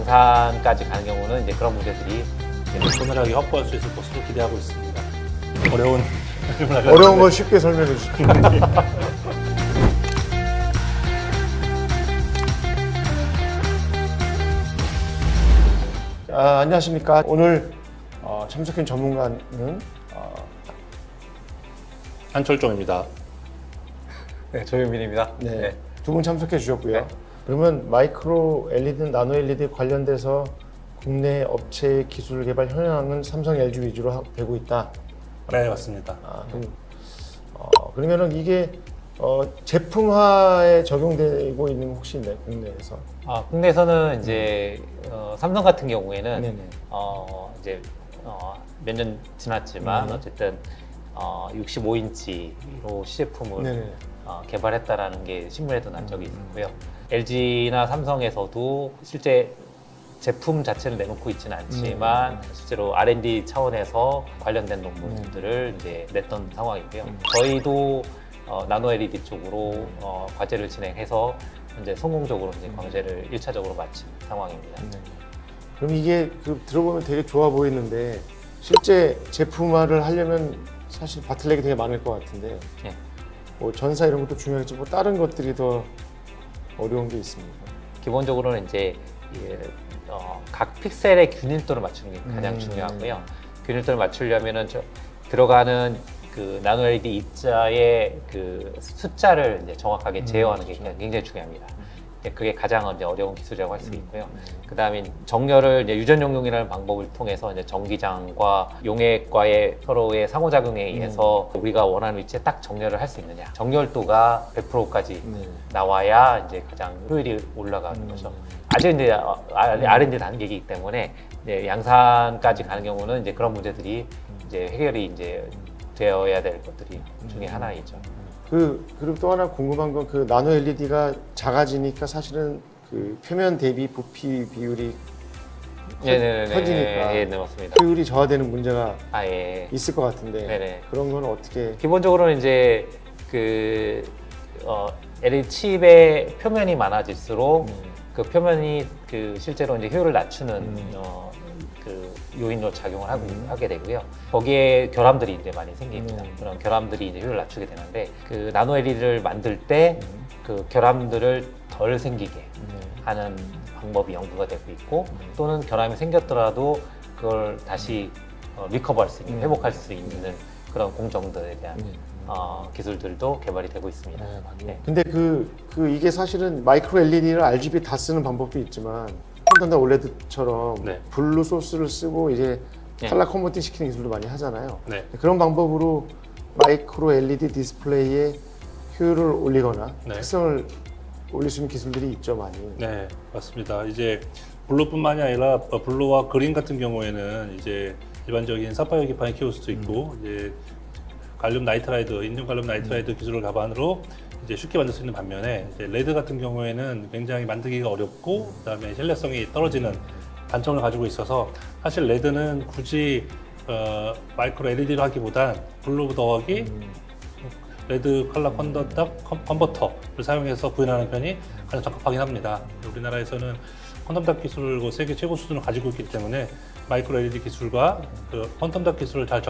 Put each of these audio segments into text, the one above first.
양산까지 가는 경우는 이제 그런 문제들이 손해하게 확보할 수 있을 것으로 기대하고 있습니다. 어려운 걸 쉽게 설명해 주십시오. 안녕하십니까. 오늘 참석한 전문가는 한철종입니다. 네, 조윤민입니다. 네, 두 분 참석해 주셨고요. 네. 그러면 마이크로 LED, 나노 LED 관련돼서 국내 업체의 기술 개발 현황은 삼성, LG 위주로 되고 있다. 네, 맞습니다. 그러면은 이게 제품화에 적용되고 있는 혹시 있나요, 국내에서? 국내에서는 이제 삼성 같은 경우에는 네네. 이제 몇 년 지났지만 네네. 어쨌든 65인치로 시제품을 네네. 개발했다라는 게 신문에도 난 적이 있었고요. LG나 삼성에서도 실제 제품 자체를 내놓고 있지는 않지만 실제로 R&D 차원에서 관련된 논문들을 이제 냈던 상황이고요. 저희도 나노 LED 쪽으로 과제를 진행해서 이제 성공적으로 이제 과제를 1차적으로 마친 상황입니다. 그럼 이게 들어보면 되게 좋아 보이는데 실제 제품화를 하려면 사실 바틀렉이 되게 많을 것 같은데 네. 뭐 전사 이런 것도 중요하겠지 뭐 다른 것들이 더 어려운 게 있습니까? 기본적으로는 이제 각 픽셀의 균일도를 맞추는 게 가장 중요하고요. 균일도를 맞추려면은 들어가는 그 나노 LED 입자의 그 숫자를 이제 정확하게 제어하는 게 굉장히 중요합니다. 그게 가장 이제 어려운 기술이라고 할 수 있고요. 그 다음에 정렬을 이제 유전 용용이라는 방법을 통해서 이제 전기장과 용액과의 서로의 상호작용에 의해서 우리가 원하는 위치에 딱 정렬을 할 수 있느냐. 정렬도가 100%까지 나와야 이제 가장 효율이 올라가는 거죠. 아직 이제 R&D 단계이기 때문에 이제 양산까지 가는 경우는 이제 그런 문제들이 이제 해결이 이제 되어야 될 것들이 중에 하나이죠. 그리고 또 하나 궁금한 건 그 나노 LED가 작아지니까 사실은 그 표면 대비 부피 비율이 커지니까 네, 맞습니다. 효율이 저하되는 문제가 예. 있을 것 같은데 네네. 그런 건 어떻게? 기본적으로는 이제 그 LED 칩의 표면이 많아질수록 그 표면이 그 실제로 이제 효율을 낮추는 그 요인으로 작용을 하게 되고요. 거기에 결함들이 이제 많이 생깁니다. 그런 결함들이 이제 효율을 낮추게 되는데 그 나노 LED를 만들 때 그 결함들을 덜 생기게 하는 방법이 연구가 되고 있고 또는 결함이 생겼더라도 그걸 다시 리커버할 수 있는, 회복할 수 있는 그런 공정들에 대한 기술들도 개발이 되고 있습니다. 네. 근데 이게 사실은 마이크로 LED를 RGB 다 쓰는 방법도 있지만 콘덴서 OLED처럼 블루 소스를 쓰고 이제 컬러 컨버팅 시키는 기술도 많이 하잖아요. 그런 방법으로 마이크로 LED 디스플레이의 효율을 올리거나 특성을 올릴 수 있는 기술들이 있죠, 많이. 네, 맞습니다. 이제 블루뿐만이 아니라 블루와 그린 같은 경우에는 이제 일반적인 사파이어 기판을 키울 수도 있고 이제 갈륨 나이트라이드, 인중 갈륨 나이트라이드 기술을 기반으로 이제 쉽게 만들 수 있는 반면에 이제 레드 같은 경우에는 굉장히 만들기가 어렵고 그다음에 신뢰성이 떨어지는 단점을 가지고 있어서 사실 레드는 굳이 마이크로 LED를 하기보단 블루 더하기 레드 컬러 컨버터를 사용해서 구현하는 편이 가장 적합하긴 합니다. 우리나라에서는 퀀텀 닷 기술을 세계 최고 수준을 가지고 있기 때문에 마이크로 LED 기술과 그 퀀텀 닷 기술을 잘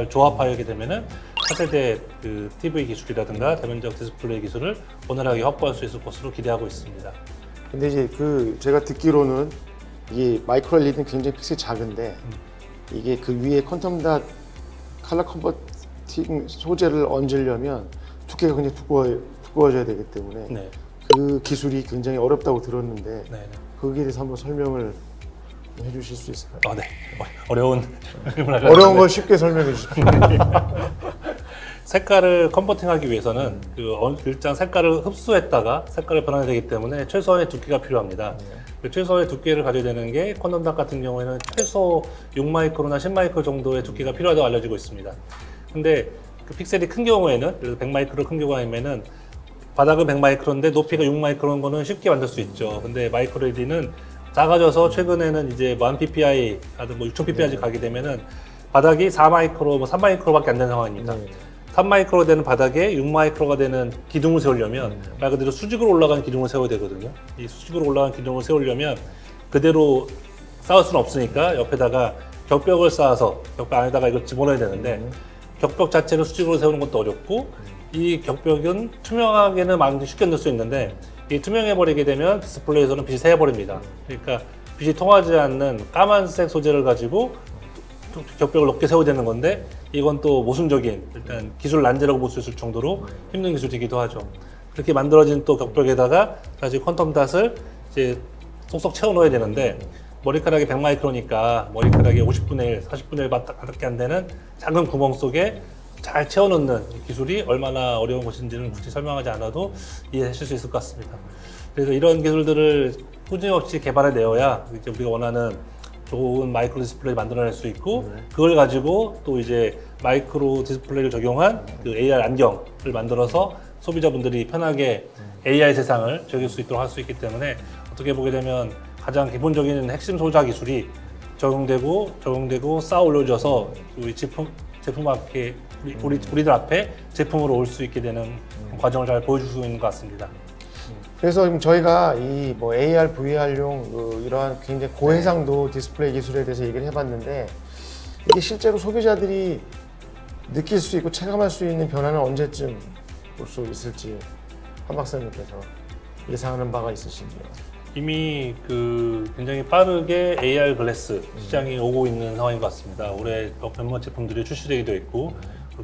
조합하게 되면은 차세대 그 TV 기술이라든가 대면적 디스플레이 기술을 원활하게 확보할 수 있을 것으로 기대하고 있습니다. 근데 이제 제가 듣기로는 이게 마이크로 LED는 굉장히 픽셀이 작은데 이게 그 위에 퀀텀 닷 컬러 컨버팅 소재를 얹으려면 두께가 굉장히 두꺼워져야 되기 때문에 그 기술이 굉장히 어렵다고 들었는데 거기에 대해서 한번 설명을 해주실 수 있을까요? 네. 어려운 걸 쉽게 설명해 주십시오. 색깔을 컨버팅하기 위해서는 일정 색깔을 흡수했다가 색깔을 변환해야 되기 때문에 최소한의 두께가 필요합니다. 최소한의 두께를 가져야 되는 게 콘돔 닷 같은 경우에는 최소 6마이크로나 10마이크로 정도의 두께가 필요하다고 알려지고 있습니다. 근데 그 픽셀이 큰 경우에는, 그래서 100마이크로 큰 경우에는 바닥은 100마이크로인데 높이가 6마이크로인 거는 쉽게 만들 수 있죠. 근데 마이크로 LED는 작아져서 최근에는 이제 1000ppi, 뭐 6000pp까지 가게 되면은 바닥이 4마이크로, 3마이크로밖에 안 되는 상황입니다. 3마이크로 되는 바닥에 6마이크로가 되는 기둥을 세우려면 말 그대로 수직으로 올라가는 기둥을 세워야 되거든요. 이 수직으로 올라가는 기둥을 세우려면 그대로 쌓을 수는 없으니까 옆에다가 격벽을 쌓아서 격벽 안에다가 이걸 집어넣어야 되는데 격벽 자체를 수직으로 세우는 것도 어렵고 이 격벽은 투명하게는 많이 쉽게 넣을 수 있는데 이 투명해버리게 되면 디스플레이에서는 빛이 새어버립니다. 그러니까 빛이 통하지 않는 까만색 소재를 가지고 격벽을 높게 세워야 되는 건데 이건 또 모순적인 일단 기술 난제라고 볼 수 있을 정도로 힘든 기술이기도 하죠. 그렇게 만들어진 또 격벽에다가 다시 퀀텀 닷을 이제 쏙쏙 채워 넣어야 되는데 머리카락이 100마이크로니까 머리카락이 50분의 1, 40분의 1밖에 안 되는 작은 구멍 속에 잘 채워 넣는 기술이 얼마나 어려운 것인지는 굳이 설명하지 않아도 이해하실 수 있을 것 같습니다. 그래서 이런 기술들을 꾸준히 개발해 내어야 이제 우리가 원하는 좋은 마이크로 디스플레이를 만들어낼 수 있고 그걸 가지고 또 이제 마이크로 디스플레이를 적용한 그 AR 안경을 만들어서 소비자분들이 편하게 AI 세상을 즐길 수 있도록 할 수 있기 때문에 어떻게 보게 되면 가장 기본적인 핵심 소자 기술이 적용되고 쌓아 올려져서 우리 제품 앞에 우리들 앞에 제품으로 올 수 있게 되는 과정을 잘 보여줄 수 있는 것 같습니다. 그래서 지금 저희가 이 뭐 AR, VR용 이러한 굉장히 고해상도 디스플레이 기술에 대해서 얘기를 해봤는데 이게 실제로 소비자들이 느낄 수 있고 체감할 수 있는 변화는 언제쯤 볼 수 있을지 한 박사님께서 예상하는 바가 있으신지요? 이미 굉장히 빠르게 AR 글래스 시장이 오고 있는 상황인 것 같습니다. 올해 몇몇 제품들이 출시되기도 했고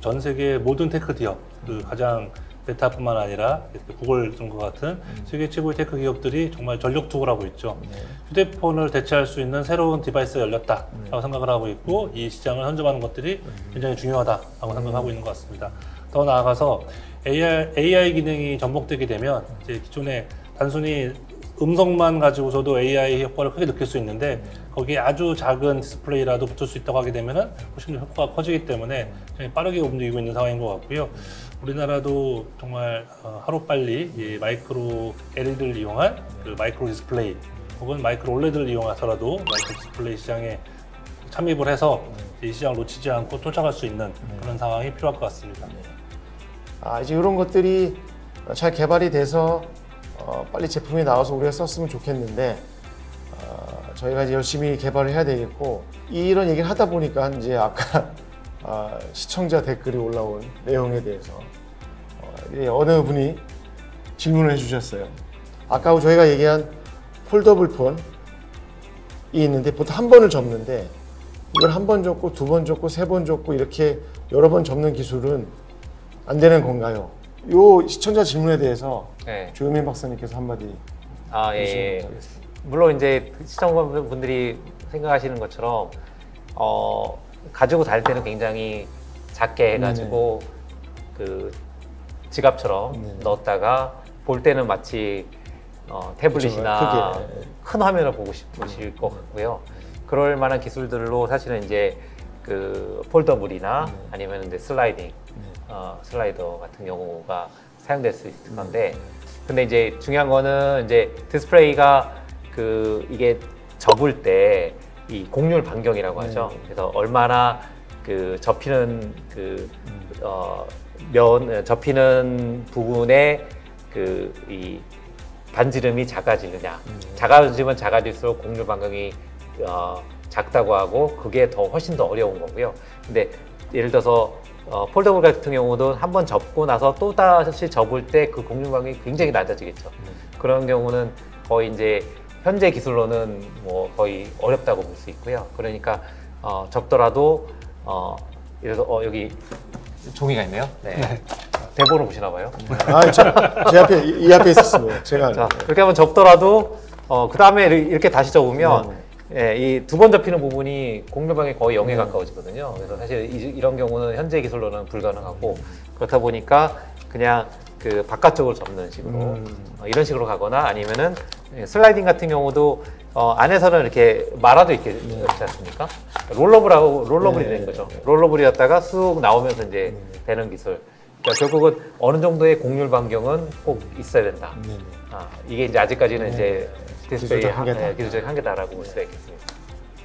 전 세계 모든 테크 기업, 가장 메타뿐만 아니라 구글 등과 같은 세계 최고의 테크 기업들이 정말 전력 투구를 하고 있죠. 휴대폰을 대체할 수 있는 새로운 디바이스가 열렸다라고 생각을 하고 있고 이 시장을 선점하는 것들이 굉장히 중요하다라고 생각하고 있는 것 같습니다. 더 나아가서 AI 기능이 접목되게 되면 이제 기존에 단순히 음성만 가지고서도 AI 효과를 크게 느낄 수 있는데 거기에 아주 작은 디스플레이라도 붙을 수 있다고 하게 되면 훨씬 더 효과가 커지기 때문에 굉장히 빠르게 움직이고 있는 상황인 것 같고요. 우리나라도 정말 하루빨리 이 마이크로 LED를 이용한 그 마이크로 디스플레이 혹은 마이크로 OLED를 이용해서라도 마이크로 디스플레이 시장에 참입을 해서 이 시장을 놓치지 않고 쫓아갈 수 있는 그런 상황이 필요할 것 같습니다. 이제 이런 것들이 잘 개발이 돼서 빨리 제품이 나와서 우리가 썼으면 좋겠는데 저희가 이제 열심히 개발을 해야 되겠고 이런 얘기를 하다 보니까 이제 아까 시청자 댓글이 올라온 내용에 대해서 어느 분이 질문을 해주셨어요. 아까 저희가 얘기한 폴더블 폰이 있는데 보통 한 번을 접는데 이걸 한 번 접고 두 번 접고 세 번 접고 이렇게 여러 번 접는 기술은 안 되는 건가요? 요 시청자 질문에 대해서 네. 조현민 박사님께서 한마디 예. 물론 이제 시청자분들이 생각하시는 것처럼 가지고 다닐 때는 굉장히 작게 해가지고 그 지갑처럼 넣었다가 볼 때는 마치 태블릿이나 그렇죠. 큰 화면을 보고 싶으실 것 같고요. 그럴 만한 기술들로 사실은 이제 그 폴더블이나 아니면 이제 슬라이더 같은 경우가 사용될 수 있을 건데, 근데 이제 중요한 거는 이제 디스플레이가 이게 접을 때 이 곡률 반경이라고 하죠. 그래서 얼마나 접히는 접히는 부분에 이 반지름이 작아지느냐. 작아지면 작아질수록 곡률 반경이 작다고 하고 그게 훨씬 더 어려운 거고요. 근데 예를 들어서 폴더블 같은 경우도 한번 접고 나서 또 다시 접을 때 그 곡률 반경이 굉장히 낮아지겠죠. 그런 경우는 거의 이제 현재 기술로는 뭐 거의 어렵다고 볼 수 있고요. 그러니까 접더라도 예를 들어 여기 종이가 있네요. 네. 대본을 보시나 봐요. 제 앞에 이 앞에 있었습니다. 제가 자, 그렇게 한번 접더라도 그 다음에 이렇게 다시 접으면 이 두 번 접히는 부분이 곡률 반경이 거의 0에 가까워지거든요. 그래서 사실 이런 경우는 현재 기술로는 불가능하고 그렇다 보니까 그냥 바깥쪽으로 접는 식으로 이런 식으로 가거나 아니면은 슬라이딩 같은 경우도 안에서는 이렇게 말아도 있지 않습니까? 롤러블이 되는 거죠. 롤러블이었다가 쑥 나오면서 이제 되는 기술. 그러니까 결국은 어느 정도의 곡률 반경은 꼭 있어야 된다. 이게 이제 아직까지는 이제 디스플레이의 기술적 한계다라고 볼 수가 있겠습니다.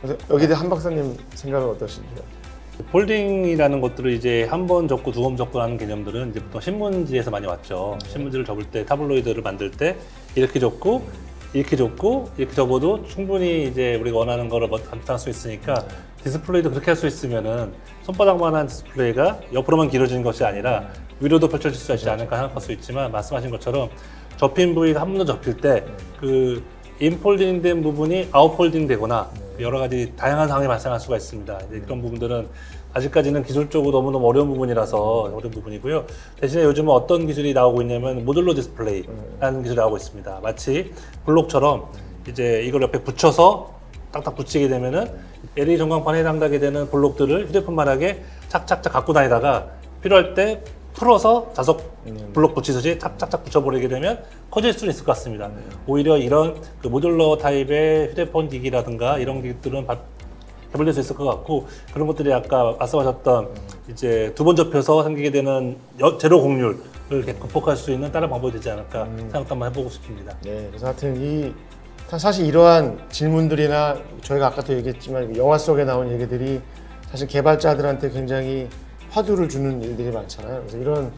그래서 여기에 한 박사님 생각은 어떠신지요? 폴딩이라는 것들을 이제 한 번 접고 두 번 접고 하는 개념들은 이제 보통 신문지에서 많이 왔죠. 신문지를 접을 때 타블로이드를 만들 때 이렇게 접고 이렇게 좁고 이렇게 접어도 충분히 이제 우리가 원하는 거를 감당할 수 있으니까 디스플레이도 그렇게 할 수 있으면은 손바닥만한 디스플레이가 옆으로만 길어지는 것이 아니라 위로도 펼쳐질 수 있지 않을까 생각할 수 있지만 말씀하신 것처럼 접힌 부위가 한 번 더 접힐 때 그 인폴딩 된 부분이 아웃폴딩 되거나 여러 가지 다양한 상황이 발생할 수가 있습니다. 이제 그런 부분들은 아직까지는 기술적으로 너무너무 어려운 부분이라서 어려운 부분이고요. 대신에 요즘은 어떤 기술이 나오고 있냐면 모듈러 디스플레이라는 기술이 나오고 있습니다. 마치 블록처럼 이제 이걸 옆에 붙여서 딱딱 붙이게 되면은 LED 전광판에 해당되게 되는 블록들을 휴대폰만하게 착착착 갖고 다니다가 필요할 때 풀어서 자석 블록 붙이듯이 착착착 붙여버리게 되면 커질 수는 있을 것 같습니다. 오히려 이런 그 모듈러 타입의 휴대폰 기기라든가 이런 기기들은 개발될 수 있을 것 같고 그런 것들이 아까 말씀하셨던 이제 두 번 접혀서 생기게 되는 제로 공률을 극복할 수 있는 다른 방법이 되지 않을까 생각도 한번 해보고 싶습니다. 네, 그래서 하여튼 사실 이러한 질문들이나 저희가 아까도 얘기했지만 영화 속에 나온 얘기들이 사실 개발자들한테 굉장히 화두를 주는 일들이 많잖아요. 그래서 이런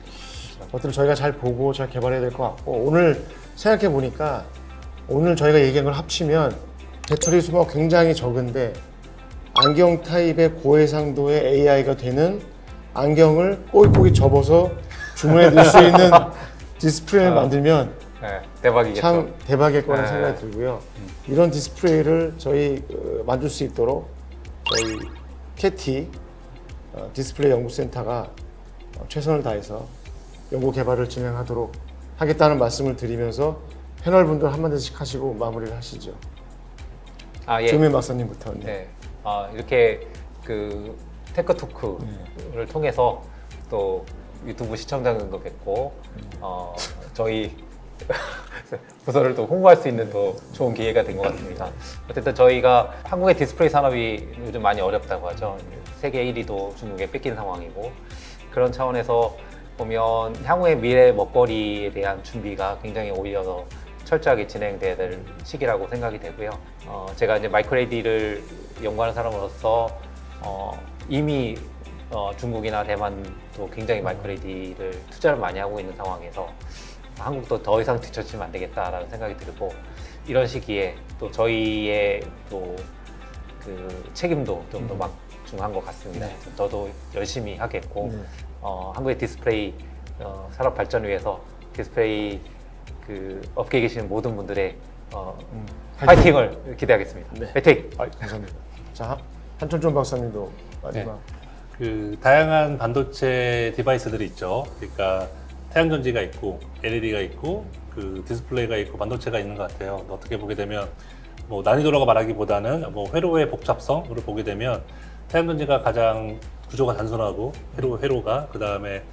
것들을 저희가 잘 보고 잘 개발해야 될 것 같고 오늘 생각해 보니까 오늘 저희가 얘기한 걸 합치면 배터리 소모가 굉장히 적은데 안경 타입의 고해상도의 AI가 되는 안경을 꼬깃꼬깃 접어서 주문해 드릴 수 있는 디스플레이를 만들면 네, 대박이겠죠. 참 대박일 거라는 네. 생각이 들고요. 이런 디스플레이를 저희 만들 수 있도록 저희 캐티 디스플레이 연구센터가 최선을 다해서 연구 개발을 진행하도록 하겠다는 말씀을 드리면서 패널분들 한마디씩 하시고 마무리를 하시죠. 예. 조민 박사님부터. 네. 이렇게 그 테크토크를 통해서 또 유튜브 시청자들도 뵙고 저희 부서를 또 홍보할 수 있는 또 좋은 기회가 된 것 같습니다. 어쨌든 저희가 한국의 디스플레이 산업이 요즘 많이 어렵다고 하죠. 세계 1위도 중국에 뺏긴 상황이고 그런 차원에서 보면 향후의 미래 먹거리에 대한 준비가 굉장히 오히려 더 철저하게 진행돼야 될 시기라고 생각이 되고요. 제가 이제 마이크로 LED를 연구하는 사람으로서 이미 중국이나 대만도 굉장히 마이크로 LED를 투자를 많이 하고 있는 상황에서 한국도 더 이상 뒤처지면 안 되겠다라는 생각이 들고 이런 시기에 또 저희의 또 그 책임도 좀 더 막중한 것 같습니다. 네. 저도 열심히 하겠고 한국의 디스플레이 산업 발전을 위해서 디스플레이 그 업계에 계시는 모든 분들의 파이팅을 기대하겠습니다. 네. 파이팅! 감사합니다. 자, 한천종 박사님도 마지막. 그 다양한 반도체 디바이스들이 있죠. 그러니까 태양전지가 있고 LED가 있고 그 디스플레이가 있고 반도체가 있는 것 같아요. 어떻게 보게 되면 뭐 난이도라고 말하기보다는 뭐 회로의 복잡성으로 보게 되면 태양전지가 가장 구조가 단순하고 회로가 그 다음에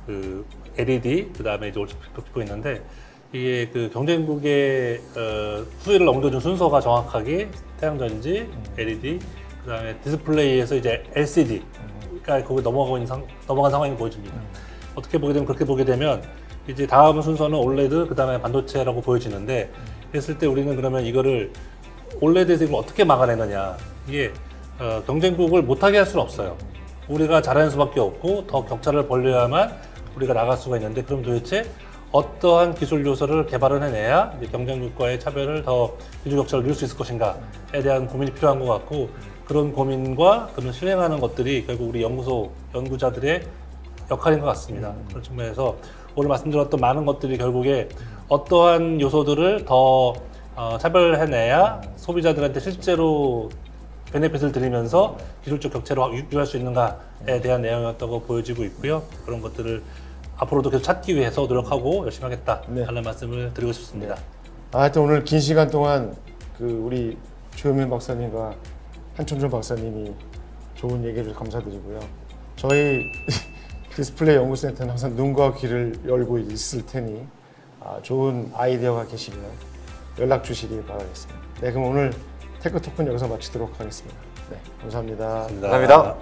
그 LED 그 다음에 이제 겹치고 있는데 이게 그 경쟁국의 수위를 옮겨준 순서가 정확하게 태양전지, LED 그 다음에 디스플레이에서 이제 LCD가 거기 넘어간 상황이 보여집니다. 어떻게 보게 되면 그렇게 보게 되면 이제 다음 순서는 OLED 그 다음에 반도체라고 보여지는데 그랬을 때 우리는 그러면 이거를 OLED에서 이걸 어떻게 막아내느냐 이게 경쟁국을 못하게 할 수는 없어요. 우리가 잘하는 수밖에 없고 더 격차를 벌려야만 우리가 나갈 수가 있는데 그럼 도대체 어떠한 기술 요소를 개발을 해내야 이제 경쟁국과의 차별을 더 기술 격차를 누릴 수 있을 것인가에 대한 고민이 필요한 것 같고 그런 고민과 그런 실행하는 것들이 결국 우리 연구자들의 역할인 것 같습니다. 그런 측면에서 오늘 말씀드렸던 많은 것들이 결국에 어떠한 요소들을 더 차별해내야 소비자들한테 실제로 베네핏을 드리면서 기술적 격차를 유지할 수 있는가에 대한 내용이었다고 보여지고 있고요. 그런 것들을 앞으로도 계속 찾기 위해서 노력하고 열심히 하겠다라는 말씀을 드리고 싶습니다. 하여튼 오늘 긴 시간 동안 그 우리 조현민 박사님과 한천종 박사님이 좋은 얘기해 주셔서 감사드리고요. 저희 디스플레이 연구센터는 항상 눈과 귀를 열고 있을 테니 좋은 아이디어가 계시면 연락 주시기 바라겠습니다. 네, 그럼 오늘 테크토크는 여기서 마치도록 하겠습니다. 네, 감사합니다. 감사합니다.